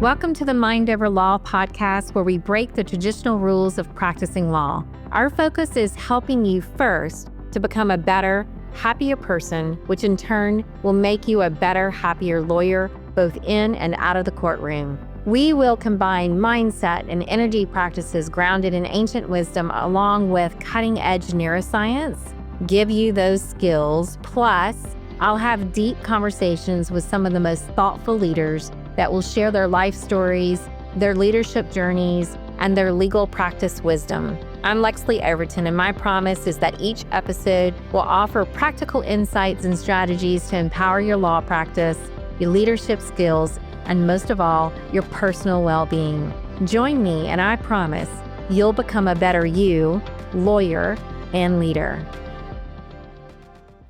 Welcome to the Mind Over Law podcast, where we break the traditional rules of practicing law. Our focus is helping you first to become a better, happier person, which in turn will make you a better, happier lawyer, both in and out of the courtroom. We will combine mindset and energy practices grounded in ancient wisdom along with cutting-edge neuroscience, give you those skills, plus I'll have deep conversations with some of the most thoughtful leaders that will share their life stories, their leadership journeys, and their legal practice wisdom. I'm Lexley Overton, and my promise is that each episode will offer practical insights and strategies to empower your law practice, your leadership skills, and most of all, your personal well-being. Join me, and I promise you'll become a better you, lawyer, and leader.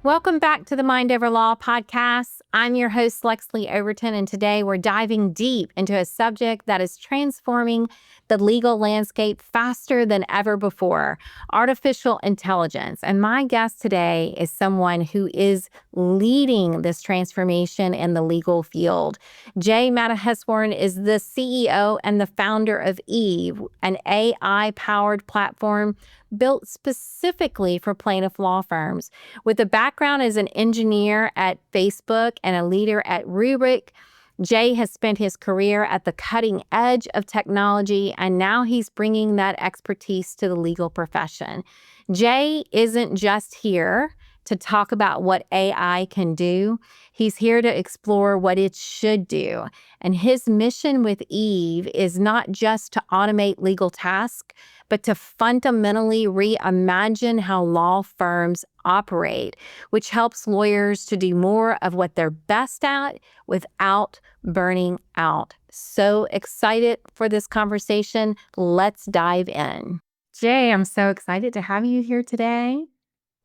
Welcome back to the Mind Over Law podcast. I'm your host, Lexley Overton, and today we're diving deep into a subject that is transforming the legal landscape faster than ever before, artificial intelligence. And my guest today is someone who is leading this transformation in the legal field. Jay Mataheswarn is the CEO and the founder of Eve, an AI-powered platform built specifically for plaintiff law firms. With a background as an engineer at Facebook and a leader at Rubrik, Jay has spent his career at the cutting edge of technology, and now he's bringing that expertise to the legal profession. Jay isn't just here to talk about what AI can do. He's here to explore what it should do. And his mission with Eve is not just to automate legal tasks, but to fundamentally reimagine how law firms operate, which helps lawyers to do more of what they're best at without burning out. So excited for this conversation. Let's dive in. Jay, I'm so excited to have you here today.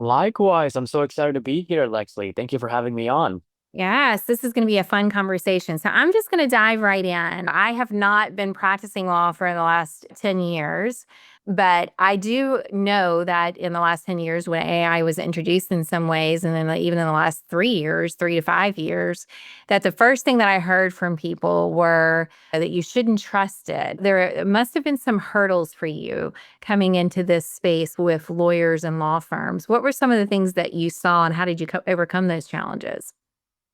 Likewise, I'm so excited to be here, Lexley. Thank you for having me on. Yes, this is going to be a fun conversation. So I'm just going to dive right in. I have not been practicing law for the last 10 years, but I do know that in the last 10 years when AI was introduced in some ways, and then even in the last 3 years, 3 to 5 years, that the first thing that I heard from people were that you shouldn't trust it. There must have been some hurdles for you coming into this space with lawyers and law firms. What were some of the things that you saw, and how did you overcome those challenges?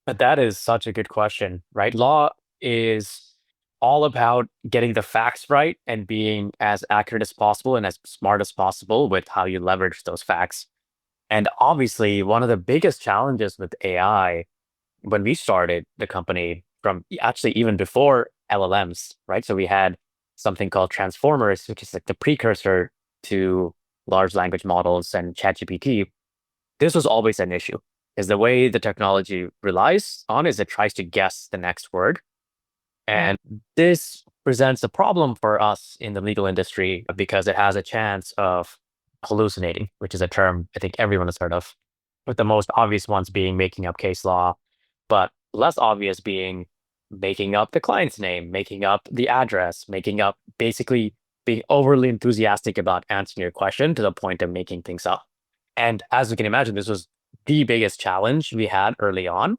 But that is such a good question, right? Law is all about getting the facts right and being as accurate as possible and as smart as possible with how you leverage those facts. And obviously, one of the biggest challenges with AI when we started the company from actually even before LLMs, right? So we had something called transformers, which is like the precursor to large language models and ChatGPT. This was always an issue, is the way the technology relies on is it tries to guess the next word. And this presents a problem for us in the legal industry because it has a chance of hallucinating, which is a term I think everyone has heard of, with the most obvious ones being making up case law, but less obvious being making up the client's name, making up the address, basically being overly enthusiastic about answering your question to the point of making things up. And as you can imagine, this was the biggest challenge we had early on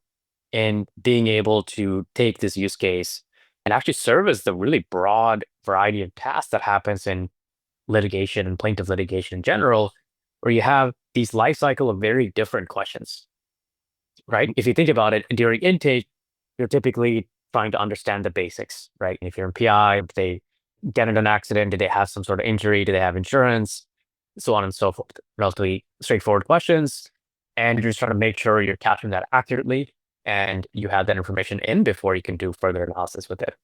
in being able to take this use case and actually service the really broad variety of tasks that happens in litigation and plaintiff litigation in general, where you have these life cycle of very different questions, right? If you think about it, during intake, you're typically trying to understand the basics, right? If you're in PI, if they get in an accident, did they have some sort of injury? Do they have insurance? So on and so forth. Relatively straightforward questions. And you're just trying to make sure you're capturing that accurately and you have that information in before you can do further analysis with it.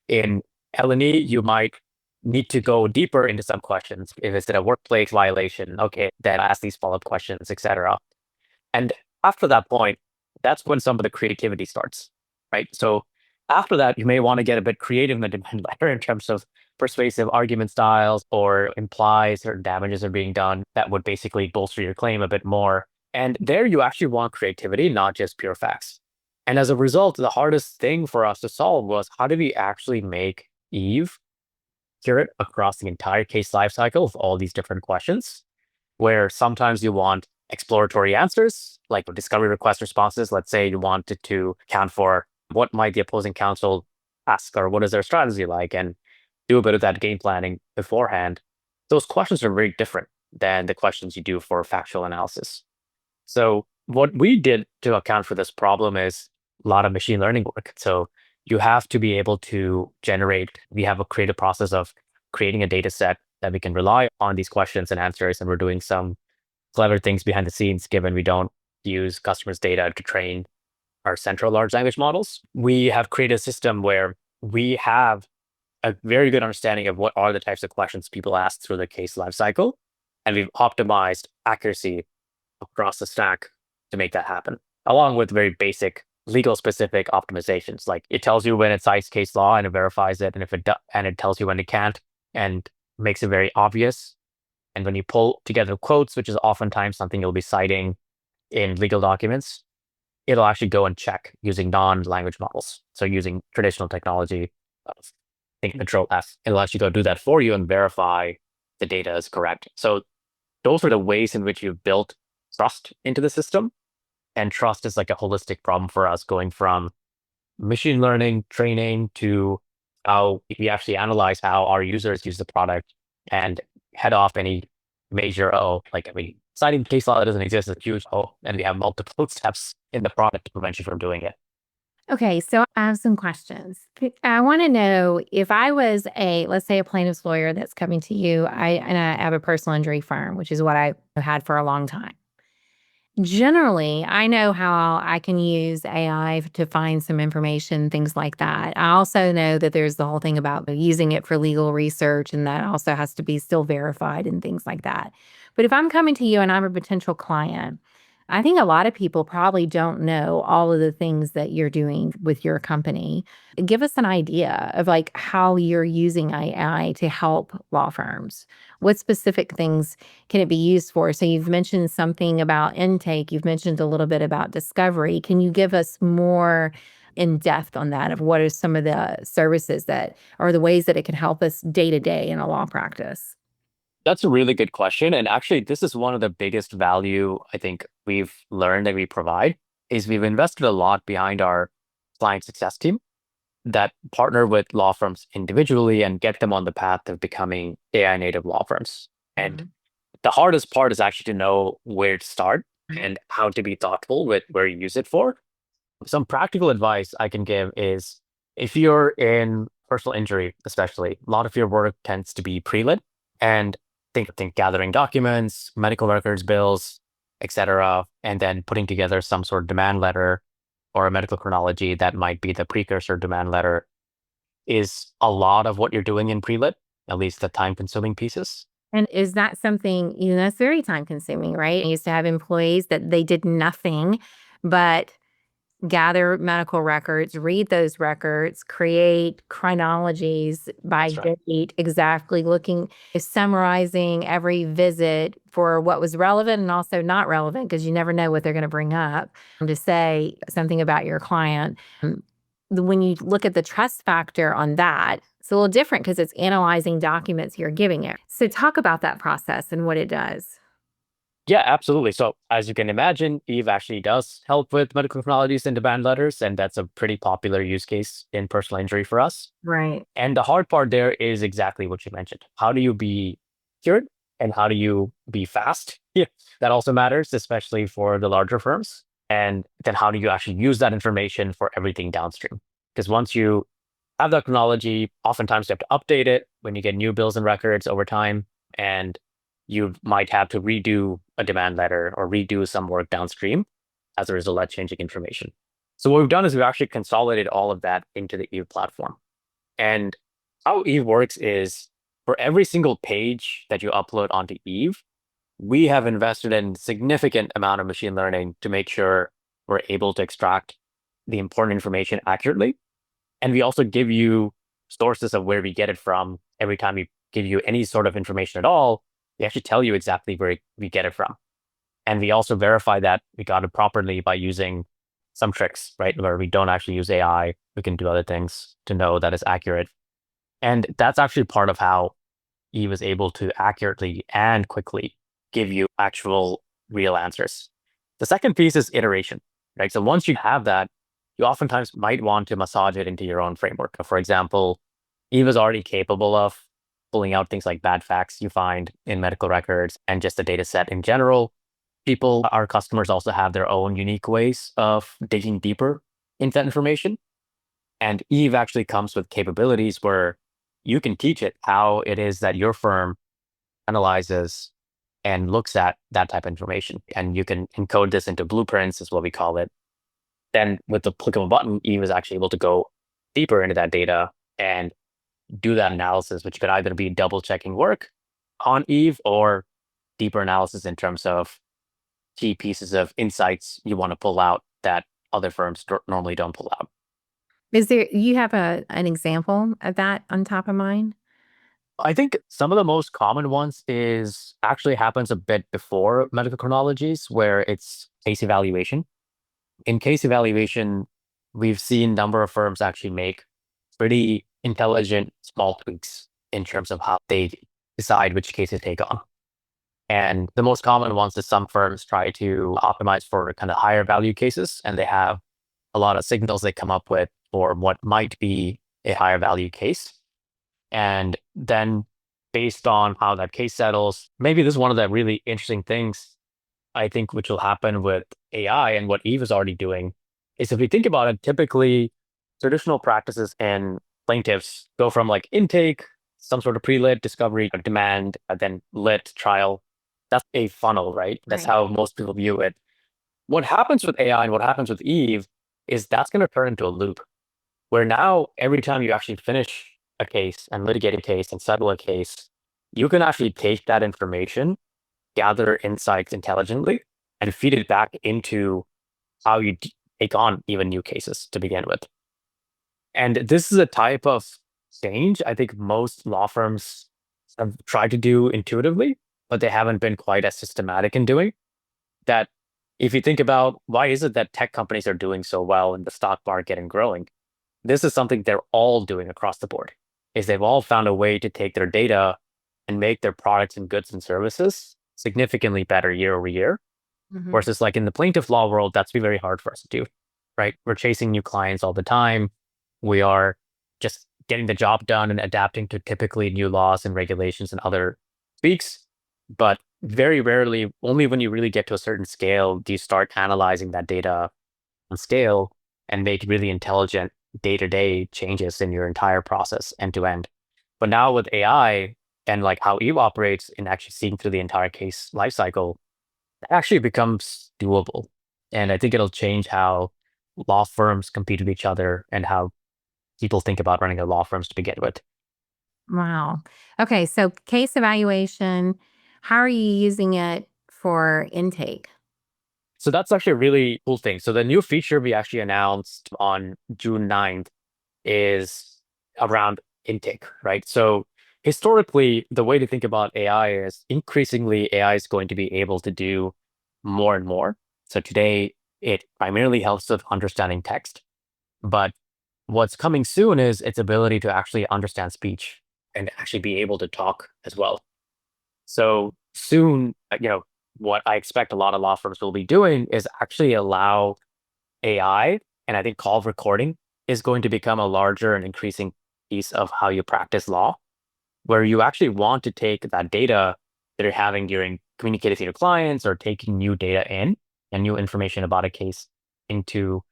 In L&E, you might need to go deeper into some questions. If it's a workplace violation, okay, then ask these follow-up questions, etc. And after that point, that's when some of the creativity starts, right? So after that, you may want to get a bit creative in the demand letter in terms of persuasive argument styles or imply certain damages are being done that would basically bolster your claim a bit more. And there you actually want creativity, not just pure facts. And as a result, the hardest thing for us to solve was how do we actually make Eve accurate across the entire case lifecycle of all these different questions, where sometimes you want exploratory answers, like discovery request responses. Let's say you wanted to account for what might the opposing counsel task or what is their strategy like, and do a bit of that game planning beforehand. Those questions are very different than the questions you do for factual analysis. So what we did to account for this problem is a lot of machine learning work. So you have to be able to we have a creative process of creating a data set that we can rely on these questions and answers. And we're doing some clever things behind the scenes, given we don't use customers' data to train our central large language models. We have created a system where we have a very good understanding of what are the types of questions people ask through the case lifecycle. And we've optimized accuracy across the stack to make that happen, along with very basic legal specific optimizations. Like it tells you when it cites case law and it verifies it, and if it and it tells you when it can't, and makes it very obvious. And when you pull together quotes, which is oftentimes something you'll be citing in legal documents, it'll actually go and check using non-language models. So using traditional technology of think Control F, it'll actually go do that for you and verify the data is correct. So those are the ways in which you've built trust into the system. And trust is like a holistic problem for us, going from machine learning training to how we actually analyze how our users use the product and head off any major citing case law that doesn't exist is a huge and we have multiple steps in the product to prevent you from doing it. Okay, so I have some questions. I want to know if I was let's say a plaintiff's lawyer that's coming to you, and I have a personal injury firm, which is what I had for a long time. Generally, I know how I can use AI to find some information, things like that. I also know that there's the whole thing about using it for legal research, and that also has to be still verified and things like that. But if I'm coming to you and I'm a potential client, I think a lot of people probably don't know all of the things that you're doing with your company. Give us an idea of like how you're using AI to help law firms. What specific things can it be used for? So you've mentioned something about intake. You've mentioned a little bit about discovery. Can you give us more in depth on that of what are some of the services that or the ways that it can help us day to day in a law practice? That's a really good question. And actually, this is one of the biggest value I think we've learned that we provide is we've invested a lot behind our client success team that partner with law firms individually and get them on the path of becoming AI native law firms. And the hardest part is actually to know where to start and how to be thoughtful with where you use it for. Some practical advice I can give is if you're in personal injury, especially, a lot of your work tends to be pre-lit and think gathering documents, medical records, bills, etc., and then putting together some sort of demand letter or a medical chronology that might be the precursor demand letter is a lot of what you're doing in pre-lit, at least the time consuming pieces. And is that something, that's very time consuming, right? I used to have employees that they did nothing but gather medical records, read those records, create chronologies by That's right. date, exactly looking, summarizing every visit for what was relevant and also not relevant, because you never know what they're going to bring up to say something about your client. When you look at the trust factor on that, it's a little different because it's analyzing documents you're giving it. So talk about that process and what it does. Yeah, absolutely. So as you can imagine, Eve actually does help with medical chronologies and demand letters, and that's a pretty popular use case in personal injury for us. Right. And the hard part there is exactly what you mentioned. How do you be cured and how do you be fast? Yeah, that also matters, especially for the larger firms. And then how do you actually use that information for everything downstream? Because once you have that chronology, oftentimes you have to update it when you get new bills and records over time. And you might have to redo a demand letter or redo some work downstream as a result of changing information. So what we've done is we've actually consolidated all of that into the Eve platform. And how Eve works is for every single page that you upload onto Eve, we have invested in significant amount of machine learning to make sure we're able to extract the important information accurately. And we also give you sources of where we get it from. Every time we give you any sort of information at all, we actually tell you exactly where we get it from. And we also verify that we got it properly by using some tricks, right? Where we don't actually use AI, we can do other things to know that it's accurate. And that's actually part of how he was able to accurately and quickly give you actual real answers. The second piece is iteration, right? So once you have that, you oftentimes might want to massage it into your own framework. For example, Eve is already capable of pulling out things like bad facts you find in medical records and just the data set in general. People, our customers also have their own unique ways of digging deeper into that information. And Eve actually comes with capabilities where you can teach it how it is that your firm analyzes and looks at that type of information. And you can encode this into blueprints, is what we call it. Then with the click of a button, Eve is actually able to go deeper into that data and do that analysis, which could either be double checking work on Eve or deeper analysis in terms of key pieces of insights you want to pull out that other firms normally don't pull out. Is there you have an example of that on top of mind? I think some of the most common ones is actually happens a bit before medical chronologies, where it's case evaluation. In case evaluation, we've seen a number of firms actually make pretty intelligent small tweaks in terms of how they decide which case to take on. And the most common ones is some firms try to optimize for kind of higher value cases, and they have a lot of signals they come up with for what might be a higher value case. And then based on how that case settles, maybe this is one of the really interesting things I think which will happen with AI and what Eve is already doing is if we think about it, typically traditional practices and plaintiffs go from like intake, some sort of pre-lit, discovery, demand, and then lit, trial. That's a funnel, right? That's Right. how most people view it. What happens with AI and what happens with Eve is that's going to turn into a loop where now every time you actually finish a case and litigate a case and settle a case, you can actually take that information, gather insights intelligently, and feed it back into how you take on even new cases to begin with. And this is a type of change I think most law firms have tried to do intuitively, but they haven't been quite as systematic in doing that. If you think about why is it that tech companies are doing so well in the stock market and growing, this is something they're all doing across the board, is they've all found a way to take their data and make their products and goods and services significantly better year over year. Mhm. Versus like in the plaintiff law world, that's be very hard for us to do, right? We're chasing new clients all the time. We are just getting the job done and adapting to typically new laws and regulations and other tweaks. But very rarely, only when you really get to a certain scale, do you start analyzing that data on scale and make really intelligent day-to-day changes in your entire process end to end. But now with AI and like how Eve operates in actually seeing through the entire case lifecycle, it actually becomes doable. And I think it'll change how law firms compete with each other and how people think about running their law firms to begin with. Wow. Okay, so case evaluation, how are you using it for intake? So that's actually a really cool thing. So the new feature we actually announced on June 9th is around intake, right? So historically, the way to think about AI is increasingly AI is going to be able to do more and more. So today, it primarily helps with understanding text, but what's coming soon is its ability to actually understand speech and actually be able to talk as well. So soon, what I expect a lot of law firms will be doing is actually allow AI, and I think call recording is going to become a larger and increasing piece of how you practice law, where you actually want to take that data that you're having during communicating with your clients or taking new data in and new information about a case into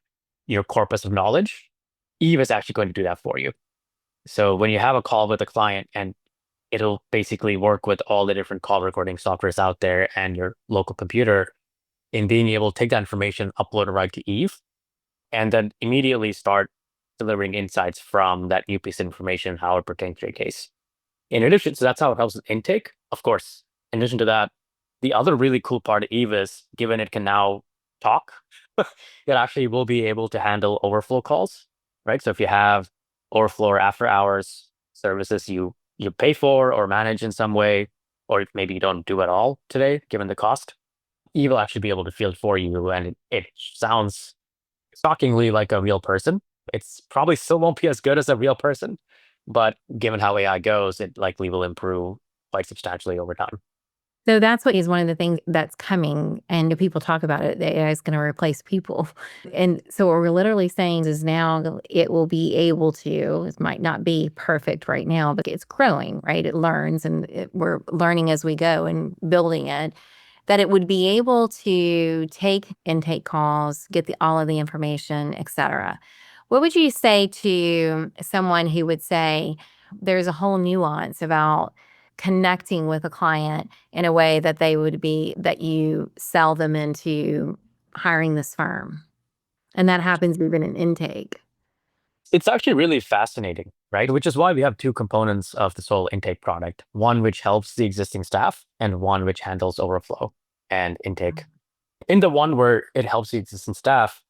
your corpus of knowledge. Eve is actually going to do that for you. So when you have a call with a client and it'll basically work with all the different call recording softwares out there and your local computer in being able to take that information, upload it right to Eve, and then immediately start delivering insights from that new piece of information, how it pertains to your case. In addition, so that's how it helps with intake. Of course, in addition to that, the other really cool part of Eve is given it can now talk, it actually will be able to handle overflow calls, right? So if you have overflow or after hours services you pay for or manage in some way, or maybe you don't do at all today, given the cost, Eve will actually be able to field for you. And it sounds shockingly like a real person. It's probably still won't be as good as a real person, but given how AI goes, it likely will improve quite substantially over time. So that's what is one of the things that's coming, and people talk about it, the AI is gonna replace people. And so what we're literally saying is now it will be able to, it might not be perfect right now, but it's growing, right? It learns and we're learning as we go and building it, that it would be able to take intake calls, get all of the information, et cetera. What would you say to someone who would say there's a whole nuance about connecting with a client in a way that they would be, that you sell them into hiring this firm? And that happens even in intake. It's actually really fascinating, right? Which is why we have two components of this whole intake product, one which helps the existing staff and one which handles overflow and intake. In the one where it helps the existing staff,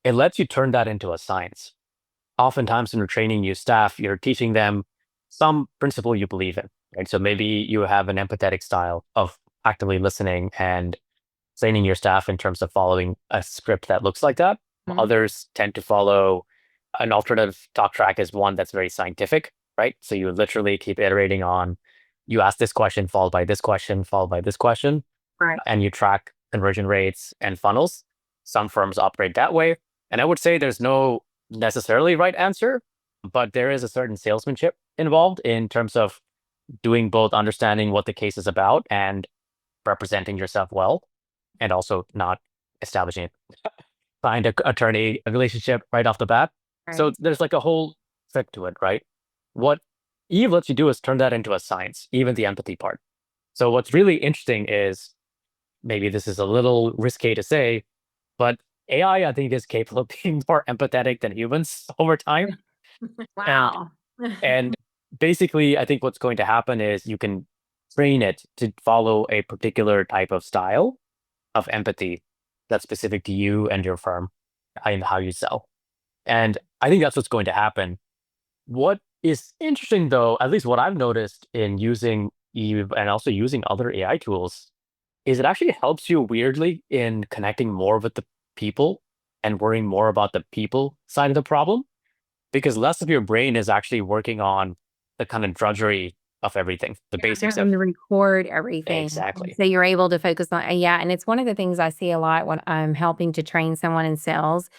it lets you turn that into a science. Oftentimes when you're training new staff, you're teaching them some principle you believe in, right? So maybe you have an empathetic style of actively listening and training your staff in terms of following a script that looks like that. Mhm. Others tend to follow an alternative talk track is one that's very scientific, right? So you literally keep iterating on, you ask this question, followed by this question, followed by this question, Right. and you track conversion rates and funnels. Some firms operate that way. And I would say there's no necessarily right answer, but there is a certain salesmanship involved in terms of doing both understanding what the case is about and representing yourself well, and also not establishing a client attorney relationship right off the bat. So Right. there's like a whole trick to it, right? What Eve lets you do is turn that into a science, even the empathy part. So what's really interesting is, maybe this is a little risque to say, but AI, I think, is capable of being more empathetic than humans over time. And Wow. and basically, I think what's going to happen is you can train it to follow a particular type of style of empathy that's specific to you and your firm and how you sell. And I think that's what's going to happen. What is interesting, though, at least what I've noticed in using Eve and also using other AI tools, is it actually helps you weirdly in connecting more with the people and worrying more about the people side of the problem, because less of your brain is actually working on the kind of drudgery of everything, the basics Having of to record everything. exactly. So you're able to focus on, yeah. And it's one of the things I see a lot when I'm helping to train someone in sales,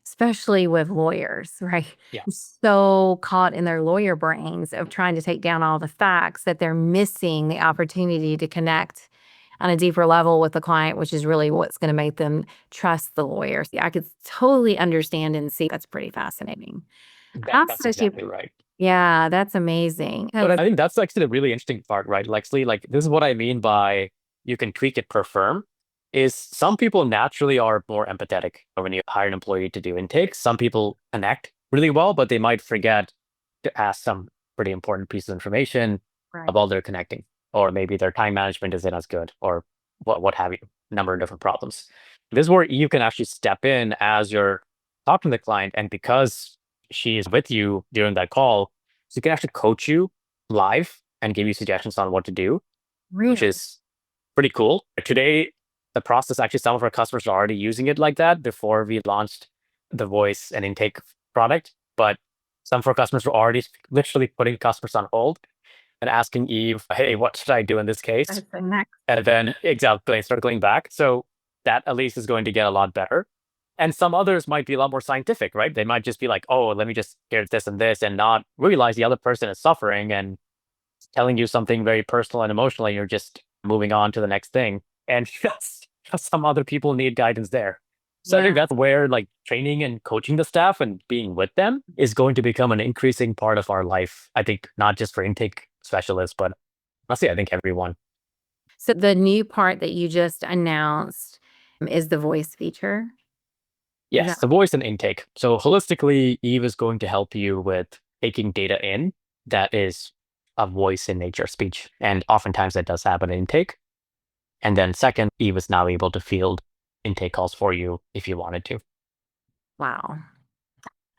especially with lawyers, right? Yeah, So caught in their lawyer brains of trying to take down all the facts that they're missing the opportunity to connect on a deeper level with the client, which is really what's going to make them trust the lawyers. Yeah, I could totally understand and see that's pretty fascinating. that's exactly right. Yeah, that's amazing. But I think that's actually the really interesting part, right, Lexley? Like, this is what I mean by you can tweak it per firm. Is some people naturally are more empathetic when you hire an employee to do intake. Some people connect really well, but they might forget to ask some pretty important piece of information Right. about their connecting, or maybe their time management isn't as good, or what have you. Number of different problems. This is where you can actually step in as you're talking to the client, and because she is with you during that call, so you can actually coach you live and give you suggestions on what to do, which Really? is pretty cool. Today, the process, actually, some of our customers are already using it like that before we launched the voice and intake product. But some of our customers were already literally putting customers on hold and asking Eve, hey, what should I do in this case? That's the next. And then exactly circling back. So that at least is going to get a lot better. And some others might be a lot more scientific, right? They might just be like, oh, let me just get this and this, and not realize the other person is suffering and telling you something very personal and emotional. And you're just moving on to the next thing. And some other people need guidance there. So I think Yeah. that's where like training and coaching the staff and being with them is going to become an increasing part of our life. I think not just for intake specialists, but honestly, I think everyone. So the new part that you just announced is the voice feature. Is Yes, that the voice and intake. So holistically, Eve is going to help you with taking data in that is a voice in nature, speech. And oftentimes that does happen in intake. And then second, Eve is now able to field intake calls for you if you wanted to. wow?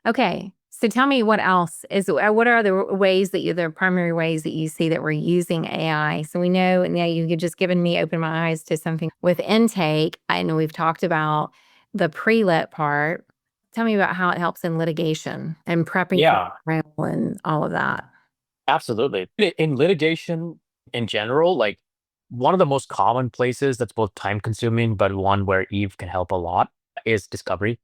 Okay. So tell me what else is, what are the ways that you, the primary ways that you see that we're using AI? So we know, and yeah, you've just given me, open my eyes to something with intake. I know we've talked about the pre-lit part. Tell me about how it helps in litigation and prepping for Yeah, trial and all of that. absolutely. In litigation in general, like One of the most common places that's both time consuming, but one where Eve can help a lot is discovery,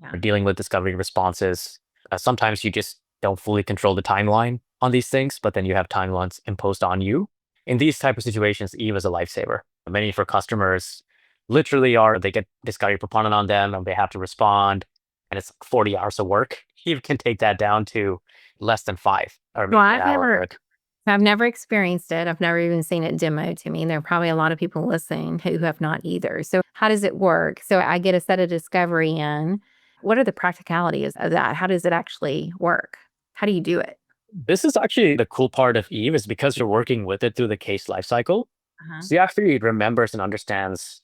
Yeah. dealing with discovery responses. Sometimes you just don't fully control the timeline on these things, but then you have timelines imposed on you. In these type of situations, Eve is a lifesaver. Many of our customers literally they get discovery proponent on them and they have to respond, and it's 40 hours of work. Eve can take that down to less than five or Well, maybe an hour of work. I've never experienced it. I've never even seen it demoed to me. There are probably a lot of people listening who have not either. So, how does it work? So, I get a set of discovery in. What are the practicalities of that? How does it actually work? How do you do it? This is actually the cool part of Eve is because you're working with it through the case lifecycle. Uh-huh. So you actually remembers and understands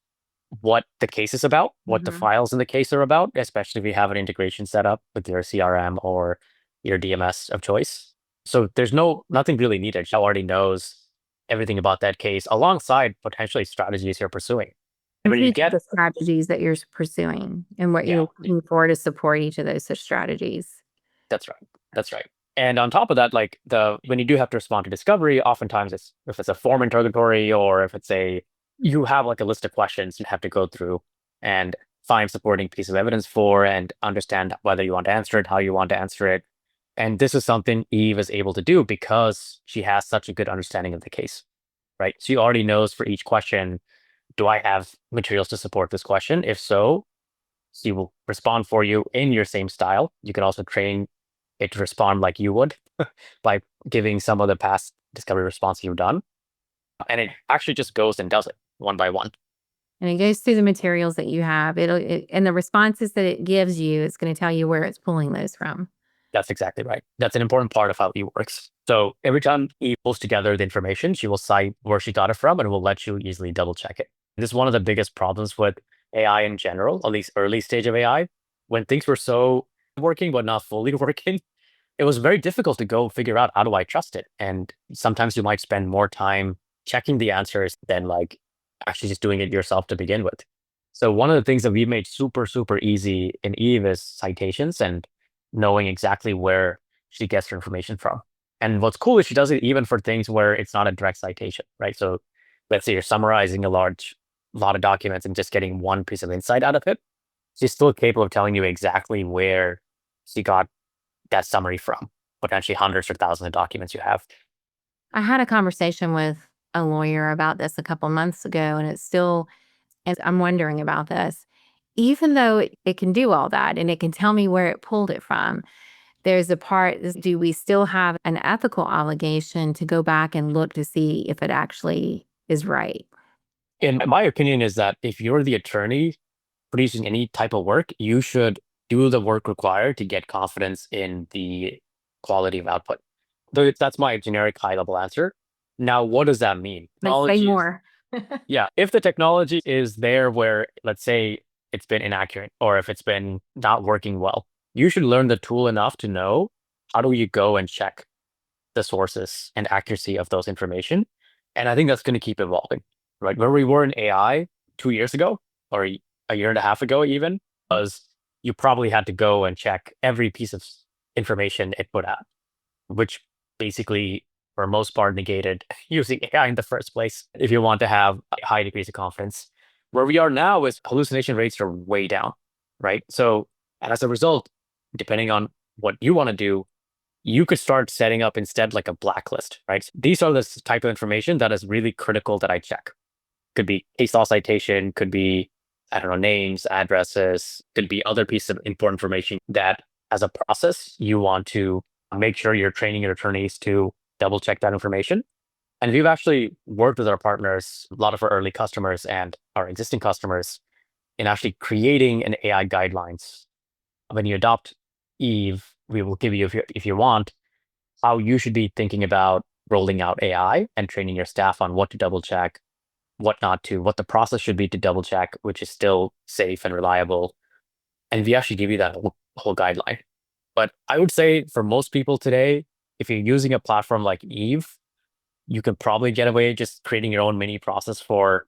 what the case is about, what the Hmm. files in the case are about, especially if you have an integration set up with your CRM or your DMS of choice. So there's nothing really needed. She already knows everything about that case alongside potentially strategies you're pursuing. And And when what are you each of get, the strategies that you're pursuing and what yeah, you're looking for to support each of those strategies? that's right. That's right. And on top of that, like when you do have to respond to discovery, oftentimes it's if it's a form interrogatory or if it's you have like a list of questions you have to go through and find supporting piece of evidence for and understand whether you want to answer it, how you want to answer it. And this is something Eve is able to do because she has such a good understanding of the case, right? She already knows for each question, do I have materials to support this question? If so, she will respond for you in your same style. You can also train it to respond like you would by giving some of the past discovery response you've done. And it actually just goes and does it one by one. And it goes through the materials that you have. And the responses that it gives you, it's going to tell you where it's pulling those from. That's exactly right. That's an important part of how E works. So every time E pulls together the information, she will cite where she got it from and will let you easily double check it. This is one of the biggest problems with AI in general, at least early stage of AI, when things were so working but not fully working. It was very difficult to go figure out how do I trust it. And sometimes you might spend more time checking the answers than like actually just doing it yourself to begin with. So one of the things that we made super, super easy in Eve is citations and knowing exactly where she gets her information from. And what's cool is she does it even for things where it's not a direct citation, right? So let's say you're summarizing a lot of documents and just getting one piece of insight out of it. She's still capable of telling you exactly where she got that summary from, potentially hundreds or thousands of documents you have. I had a conversation with a lawyer about this a couple months ago, and it's still, and I'm wondering about this. Even though it can do all that and it can tell me where it pulled it from, there's a part is do we still have an ethical obligation to go back and look to see if it actually is right? In my opinion, is that if you're the attorney producing any type of work, you should do the work required to get confidence in the quality of output. Though that's my generic high level answer. Now, what does that mean? Like, say Technology is, more. yeah, if the technology is there where, let's say, it's been inaccurate or if it's been not working well, you should learn the tool enough to know how do you go and check the sources and accuracy of those information. And I think that's going to keep evolving, right? Where we were in AI 2 years ago or a year and a half ago, even, was you probably had to go and check every piece of information it put out, which basically, for most part, negated using AI in the first place if you want to have high degrees of confidence. Where we are now is hallucination rates are way down, right? So, and as a result, depending on what you want to do, you could start setting up instead like a blacklist, right? These are the type of information that is really critical that I check. Could be case law citation, could be, I don't know, names, addresses, could be other pieces of important information that as a process, you want to make sure you're training your attorneys to double check that information. And we've actually worked with our partners, a lot of our early customers and our existing customers in actually creating an AI guidelines. When you adopt Eve, we will give you, if you want, how you should be thinking about rolling out AI and training your staff on what to double check, what not to, what the process should be to double check, which is still safe and reliable. And we actually give you that whole guideline. But I would say for most people today, if you're using a platform like Eve, you can probably get away just creating your own mini process for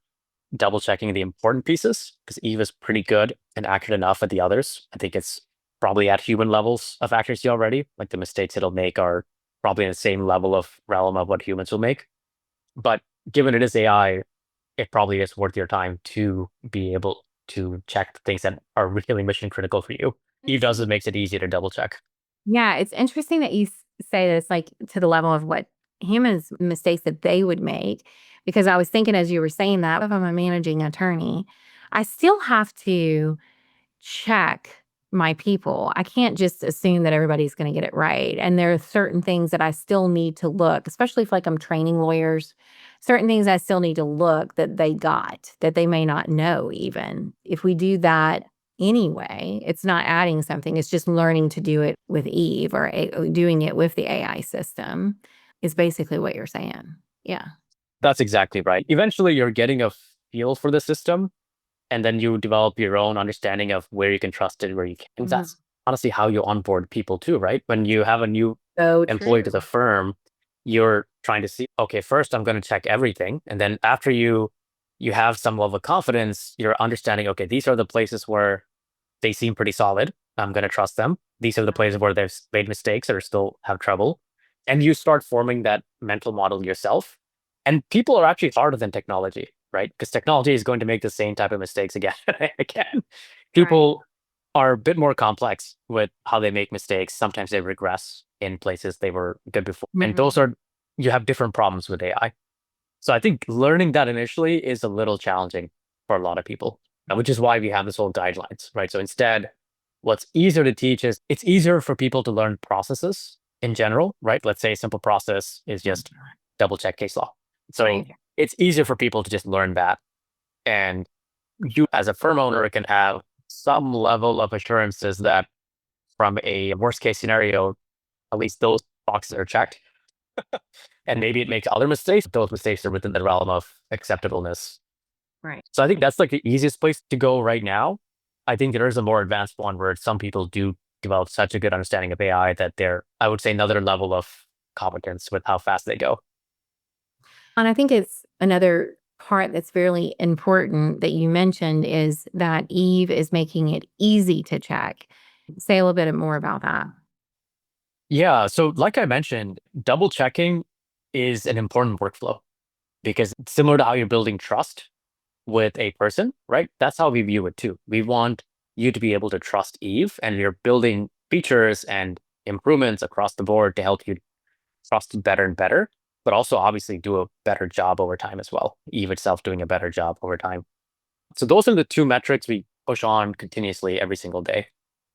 double checking the important pieces because Eve is pretty good and accurate enough at the others. I think it's probably at human levels of accuracy already. Like the mistakes it'll make are probably in the same level of realm of what humans will make. But given it is AI, it probably is worth your time to be able to check the things that are really mission critical for you. Eve does it makes it easy to double check. Yeah, it's interesting that you say this like to the level of what humans mistakes that they would make, because I was thinking as you were saying that, if I'm a managing attorney, I still have to check my people. I can't just assume that everybody's going to get it right. And there are certain things that I still need to look, especially if like I'm training lawyers, certain things I still need to look that they got that they may not know even. If we do that anyway, it's not adding something, it's just learning to do it with Eve or doing it with the AI system is basically what you're saying. Yeah. That's exactly right. Eventually, you're getting a feel for the system, and then you develop your own understanding of where you can trust it, where you can. Mhm. That's honestly how you onboard people too, right? When you have a new So employee to the true. firm, you're trying to see, okay, first I'm going to check everything, and then after you have some level of confidence, you're understanding, okay, these are the places where they seem pretty solid. I'm going to trust them. These are the places where they've made mistakes or still have trouble. And you start forming that mental model yourself. And people are actually harder than technology, right? Because technology is going to make the same type of mistakes again and again. Right. People are a bit more complex with how they make mistakes. Sometimes they regress in places they were good before. And those Mhm. are, you have different problems with AI. So I think learning that initially is a little challenging for a lot of people, which is why we have this whole guidelines, right? So instead, what's easier to teach is it's easier for people to learn processes in general, right? Let's say a simple process is just double check case law. So Right. it's easier for people to just learn that. And you as a firm owner can have some level of assurances that from a worst case scenario, at least those boxes are checked. And maybe it makes other mistakes. Those mistakes are within the realm of acceptableness. Right. So I think that's like the easiest place to go right now. I think there is a more advanced one where some people do develop such a good understanding of AI that they're, I would say, another level of competence with how fast they go. And I think it's another part that's very important that you mentioned is that Eve is making it easy to check. Say a little bit more about that. Yeah. So, like I mentioned, double checking is an important workflow because similar to how you're building trust with a person, right? That's how we view it too. We want you to be able to trust Eve, and you're building features and improvements across the board to help you trust it better and better, but also obviously do a better job over time as well. Eve itself doing a better job over time. So those are the two metrics we push on continuously every single day.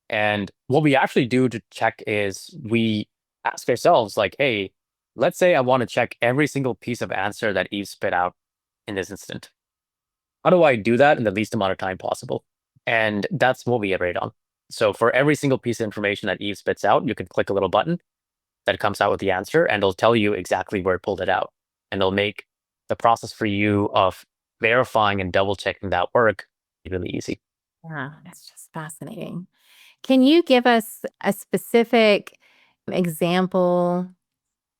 And what we actually do to check is we ask ourselves, like, hey, let's say I want to check every single piece of answer that Eve spit out in this instant. How do I do that in the least amount of time possible? And that's what we iterate on. So for every single piece of information that Eve spits out, you can click a little button that comes out with the answer, and it'll tell you exactly where it pulled it out. And it'll make the process for you of verifying and double checking that work really easy. Yeah, it's just fascinating. Can you give us a specific example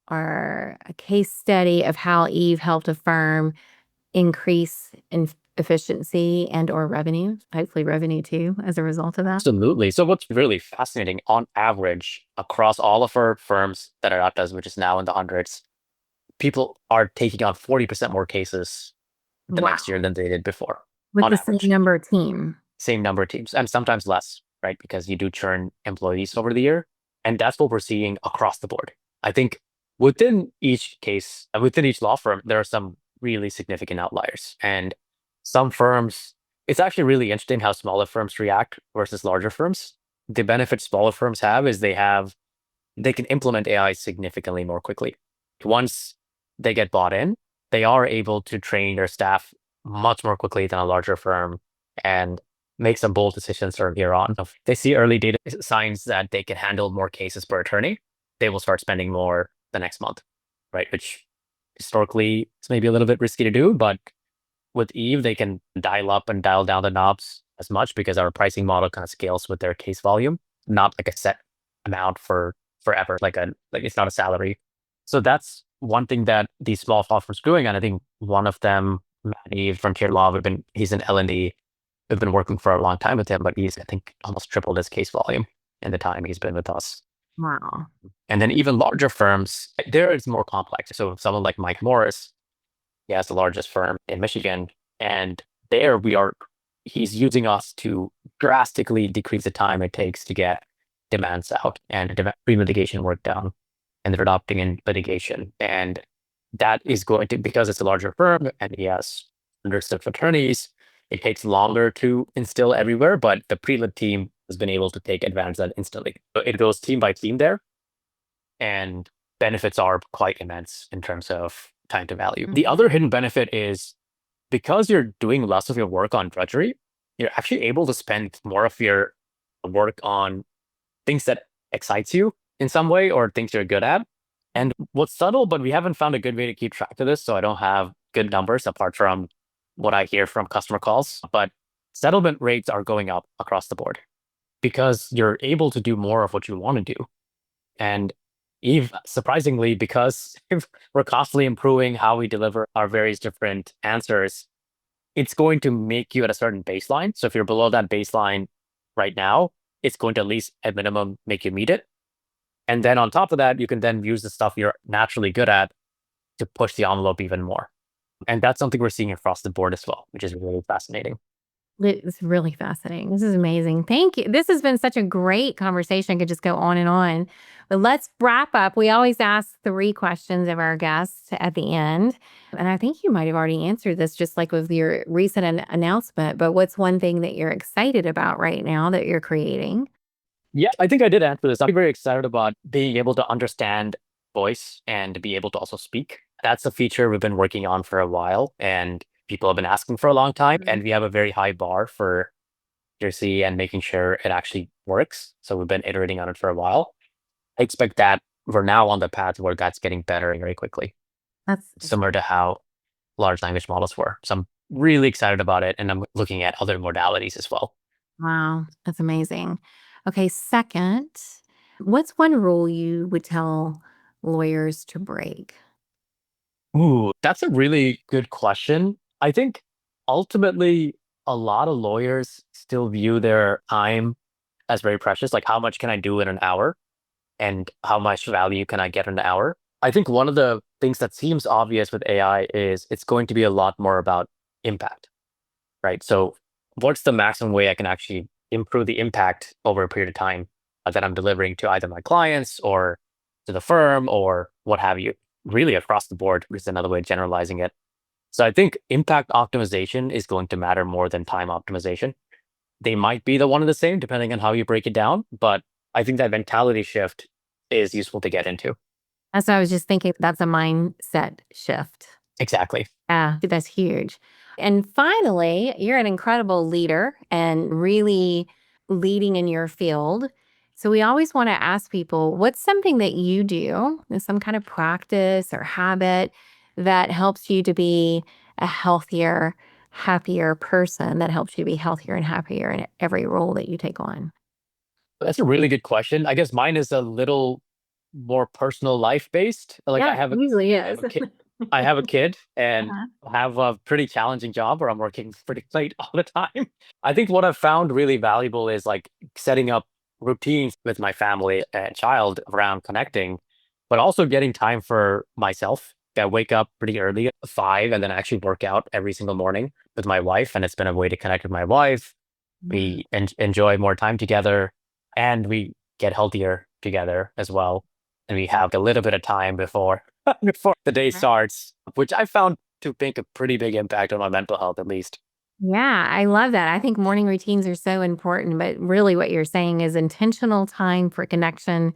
or a case study of how Eve helped a firm increase in efficiency and or revenue, hopefully revenue too, as a result of that? Absolutely. So what's really fascinating on average across all of our firms that are at us, which is now in the hundreds, people are taking on 40% more cases the Wow. next year than they did before With on the same average. number of team. Same number of teams and sometimes less, right? Because you do churn employees over the year. And that's what we're seeing across the board. I think within each case, within each law firm, there are some really significant outliers. And some firms, it's actually really interesting how smaller firms react versus larger firms. The benefit smaller firms have is they can implement AI significantly more quickly. Once they get bought in, they are able to train their staff much more quickly than a larger firm and make some bold decisions from here on. If they see early data signs that they can handle more cases per attorney, they will start spending more the next month, right? Which historically is maybe a little bit risky to do, but with Eve, they can dial up and dial down the knobs as much because our pricing model kind of scales with their case volume, not like a set amount for forever, like it's not a salary. So that's one thing that these small law firms are doing. And I think one of them, Manny Frontier Law, he's an L&D. We've been working for a long time with him, but he's, I think, almost tripled his case volume in the time he's been with us. Wow. And then even larger firms, there it's more complex. So someone like Mike Morris, He has the largest firm in Michigan. And there he's using us to drastically decrease the time it takes to get demands out and pre-litigation work done. And they're adopting in litigation. And that is going to, because it's a larger firm and he has hundreds of attorneys, it takes longer to instill everywhere, but the pre-lit team has been able to take advantage of that instantly. So it goes team by team there, and benefits are quite immense in terms of time to value. The other hidden benefit is because you're doing less of your work on drudgery, you're actually able to spend more of your work on things that excites you in some way or things you're good at. And what's subtle, but we haven't found a good way to keep track of this, so I don't have good numbers apart from what I hear from customer calls, but settlement rates are going up across the board because you're able to do more of what you want to do. And surprisingly, because we're constantly improving how we deliver our various different answers, it's going to make you at a certain baseline. So if you're below that baseline right now, it's going to at least at minimum make you meet it. And then on top of that, you can then use the stuff you're naturally good at to push the envelope even more. And that's something we're seeing across the board as well, which is really fascinating. It's really fascinating. This is amazing. Thank you. This has been such a great conversation. I could just go on and on. But let's wrap up. We always ask 3 questions of our guests at the end. And I think you might have already answered this just like with your recent announcement. But what's one thing that you're excited about right now that you're creating? Yeah, I think I did answer this. I'm very excited about being able to understand voice and be able to also speak. That's a feature we've been working on for a while and people have been asking for a long time. And we have a very high bar for accuracy and making sure it actually works. So we've been iterating on it for a while. I expect that we're now on the path where that's getting better very quickly, That's similar to how large language models were. So I'm really excited about it. And I'm looking at other modalities as well. wow. That's amazing. Okay. Second, what's one rule you would tell lawyers to break? Ooh, that's a really good question. I think ultimately a lot of lawyers still view their time as very precious. Like, how much can I do in an hour and how much value can I get in an hour? I think one of the things that seems obvious with AI is it's going to be a lot more about impact, right? So, what's the maximum way I can actually improve the impact over a period of time that I'm delivering to either my clients or to the firm or what have you? Really across the board is another way of generalizing it. So I think impact optimization is going to matter more than time optimization. They might be the one and the same depending on how you break it down, but I think that mentality shift is useful to get into. That's what I was just thinking. That's a mindset shift. Exactly. Yeah, that's huge. And finally, you're an incredible leader and really leading in your field. So we always want to ask people, what's something that you do, some kind of practice or habit that helps you to be a healthier, happier person, that helps you be healthier and happier in every role that you take on? That's a really good question. I guess mine is a little more personal life based. Like Yeah, it usually I is. have a kid. I have a kid and Uh-huh. have a pretty challenging job where I'm working pretty late all the time. I think what I've found really valuable is like setting up routines with my family and child around connecting, but also getting time for myself. I wake up pretty early at 5 and then actually work out every single morning with my wife. And it's been a way to connect with my wife. Yeah. We enjoy more time together and we get healthier together as well. And we have a little bit of time before before the day starts, which I found to make a pretty big impact on my mental health, at least. Yeah, I love that. I think morning routines are so important, but really what you're saying is intentional time for connection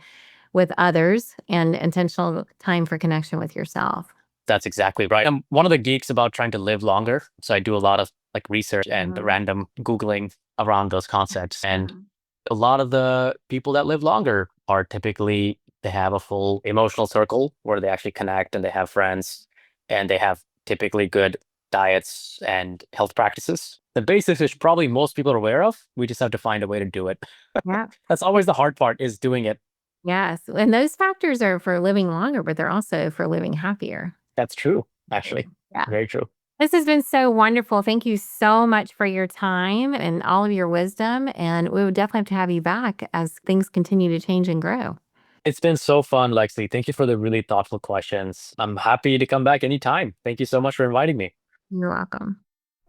with others and intentional time for connection with yourself. That's exactly right. I'm one of the geeks about trying to live longer. So I do a lot of like research and Mhm. random Googling around those concepts. And Mhm. a lot of the people that live longer are typically they have a full emotional circle where they actually connect and they have friends and they have typically good diets and health practices. The basics which probably most people are aware of. We just have to find a way to do it. Yeah. That's always the hard part is doing it. Yes. And those factors are for living longer, but they're also for living happier. That's true, actually. Yeah. Very true. This has been so wonderful. Thank you so much for your time and all of your wisdom. And we would definitely have to have you back as things continue to change and grow. It's been so fun, Lexi. Thank you for the really thoughtful questions. I'm happy to come back anytime. Thank you so much for inviting me. You're welcome.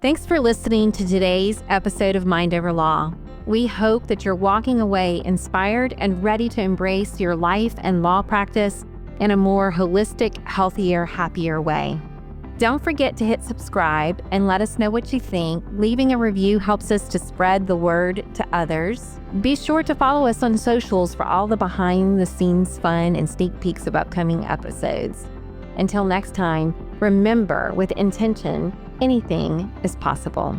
Thanks for listening to today's episode of Mind Over Law. We hope that you're walking away inspired and ready to embrace your life and law practice in a more holistic, healthier, happier way. Don't forget to hit subscribe and let us know what you think. Leaving a review helps us to spread the word to others. Be sure to follow us on socials for all the behind-the-scenes fun and sneak peeks of upcoming episodes. Until next time, remember, with intention, anything is possible.